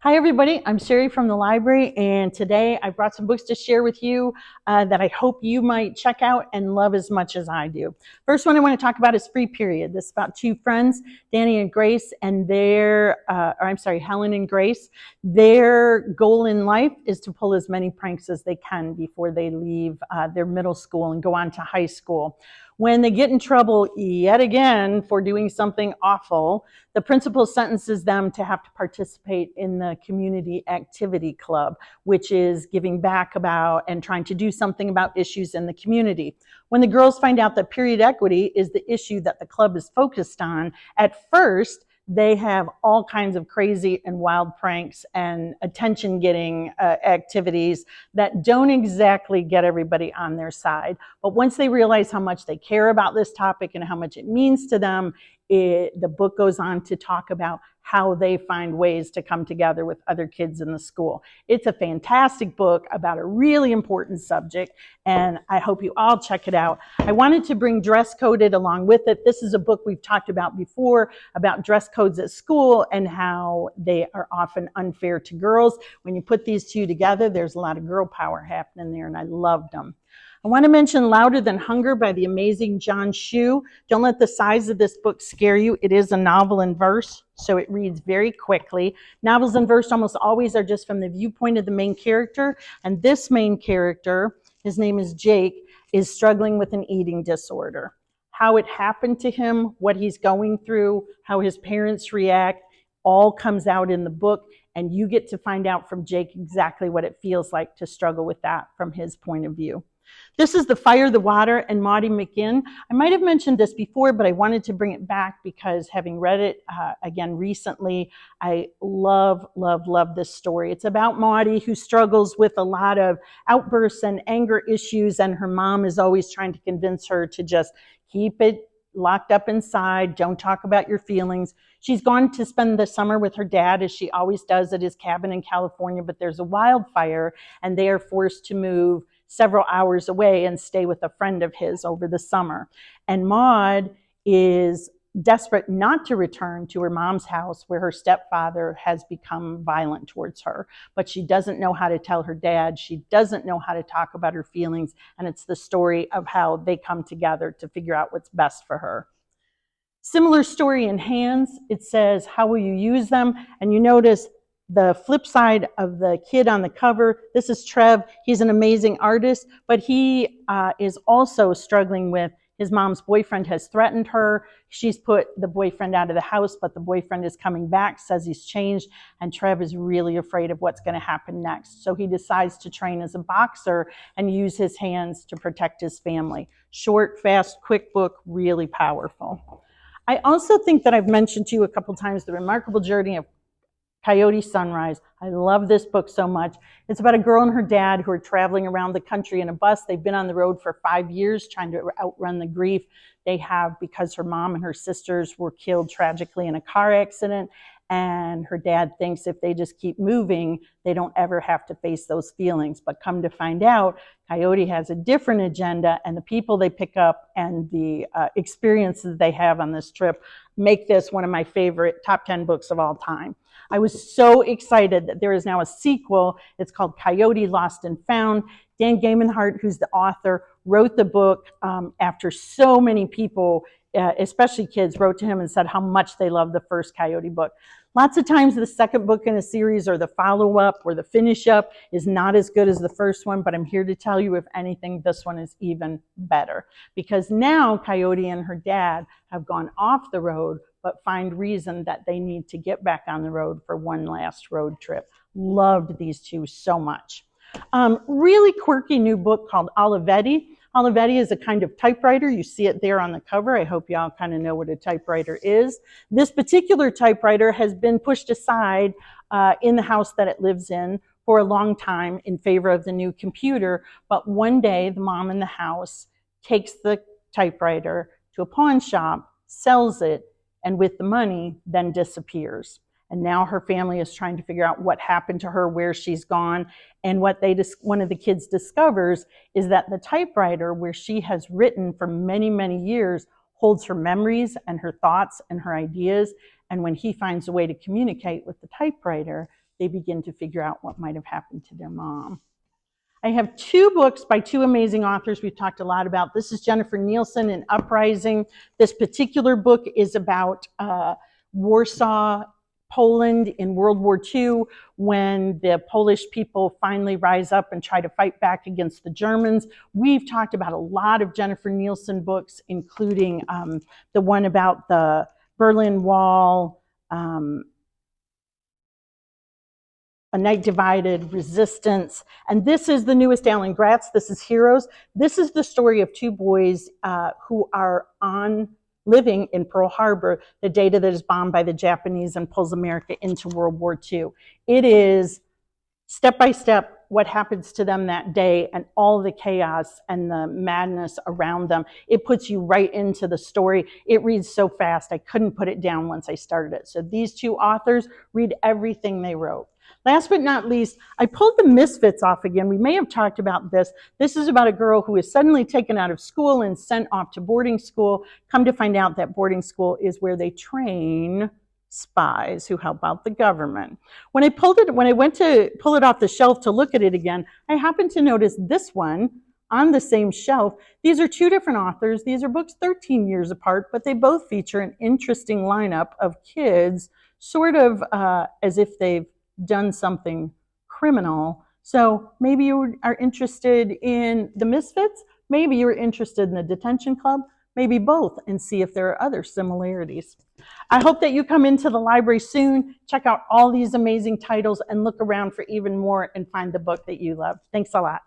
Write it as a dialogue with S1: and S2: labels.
S1: Hi, everybody. I'm Sheree from the library, and today I brought some books to share with you that I hope you might check out and love as much as I do. First one I want to talk about is Free Period. This is about two friends, Danny and Grace, and Helen and Grace. Their goal in life is to pull as many pranks as they can before they leave their middle school and go on to high school. When they get in trouble yet again for doing something awful, the principal sentences them to have to participate in the community activity club, which is giving back about and trying to do something about issues in the community. When the girls find out that period equity is the issue that the club is focused on, at first, they have all kinds of crazy and wild pranks and attention-getting activities that don't exactly get everybody on their side. But once they realize how much they care about this topic and how much it means to them, the book goes on to talk about how they find ways to come together with other kids in the school. It's a fantastic book about a really important subject, and I hope you all check it out. I wanted to bring Dress Coded along with it. This is a book we've talked about before, about dress codes at school and how they are often unfair to girls. When you put these two together, there's a lot of girl power happening there, and I loved them. I want to mention Louder Than Hunger by the amazing John Shu. Don't let the size of this book scare you. It is a novel in verse, so it reads very quickly. Novels in verse almost always are just from the viewpoint of the main character, and this main character, his name is Jake, is struggling with an eating disorder. How it happened to him, what he's going through, how his parents react, all comes out in the book, and you get to find out from Jake exactly what it feels like to struggle with that from his point of view. This is The Fire, the Water, and Maudie McGinn. I might have mentioned this before, but I wanted to bring it back because having read it again recently, I love this story. It's about Maudie, who struggles with a lot of outbursts and anger issues, and her mom is always trying to convince her to just keep it locked up inside, don't talk about your feelings. She's gone to spend the summer with her dad, as she always does, at his cabin in California, but there's a wildfire, and they are forced to move several hours away and stay with a friend of his over the summer. And Maud is desperate not to return to her mom's house where her stepfather has become violent towards her. But she doesn't know how to tell her dad. She doesn't know how to talk about her feelings. And it's the story of how they come together to figure out what's best for her. Similar story in Hands. It says, how will you use them? And you notice the flip side of the kid on the cover. This is Trev. He's an amazing artist, but he is also struggling with his mom's boyfriend has threatened her. She's put the boyfriend out of the house, but the boyfriend is coming back, says he's changed, and Trev is really afraid of what's going to happen next. So he decides to train as a boxer and use his hands to protect his family. Short, fast, quick book, really powerful. I also think that I've mentioned to you a couple times The Remarkable Journey of Coyote Sunrise. I love this book so much. It's about a girl and her dad who are traveling around the country in a bus. They've been on the road for 5 years trying to outrun the grief they have because her mom and her sisters were killed tragically in a car accident. And her dad thinks if they just keep moving, they don't ever have to face those feelings. But come to find out, Coyote has a different agenda, and the people they pick up and the experiences they have on this trip make this one of my favorite top 10 books of all time. I was so excited that there is now a sequel. It's called Coyote Lost and Found. Dan Gamenhart, who's the author, wrote the book after so many people, especially kids, wrote to him and said how much they loved the first Coyote book. Lots of times the second book in a series or the follow-up or the finish-up is not as good as the first one, but I'm here to tell you, if anything, this one is even better. Because now Coyote and her dad have gone off the road, but find reason that they need to get back on the road for one last road trip. Loved these two so much. Really quirky new book called Olivetti. Olivetti is a kind of typewriter. You see it there on the cover. I hope y'all kind of know what a typewriter is. This particular typewriter has been pushed aside in the house that it lives in for a long time in favor of the new computer. But one day, the mom in the house takes the typewriter to a pawn shop, sells it, and with the money, then disappears. And now her family is trying to figure out what happened to her, where she's gone. And what one of the kids discovers is that the typewriter, where she has written for many, many years, holds her memories and her thoughts and her ideas. And when he finds a way to communicate with the typewriter, they begin to figure out what might have happened to their mom. I have two books by two amazing authors we've talked a lot about. This is Jennifer Nielsen in Uprising. This particular book is about Warsaw, Poland in World War II, when the Polish people finally rise up and try to fight back against the Germans. We've talked about a lot of Jennifer Nielsen books, including the one about the Berlin Wall, A Night Divided, Resistance, and this is the newest Alan Gratz. This is Heroes. This is the story of two boys who are living in Pearl Harbor, the data that is bombed by the Japanese and pulls America into World War II. It is step by step what happens to them that day and all the chaos and the madness around them. It puts you right into the story. It reads so fast, I couldn't put it down once I started it. So these two authors, read everything they wrote. Last but not least, I pulled the Misfits off again. We may have talked about this. This is about a girl who is suddenly taken out of school and sent off to boarding school. Come to find out that boarding school is where they train spies who help out the government. When I went to pull it off the shelf to look at it again, I happened to notice this one on the same shelf. These are two different authors. These are books 13 years apart, but they both feature an interesting lineup of kids, sort of as if they've done something criminal. So maybe you are interested in the Misfits, maybe you're interested in the Detention Club, maybe both, and see if there are other similarities. I hope that you come into the library soon, check out all these amazing titles, and look around for even more and find the book that you love. Thanks a lot.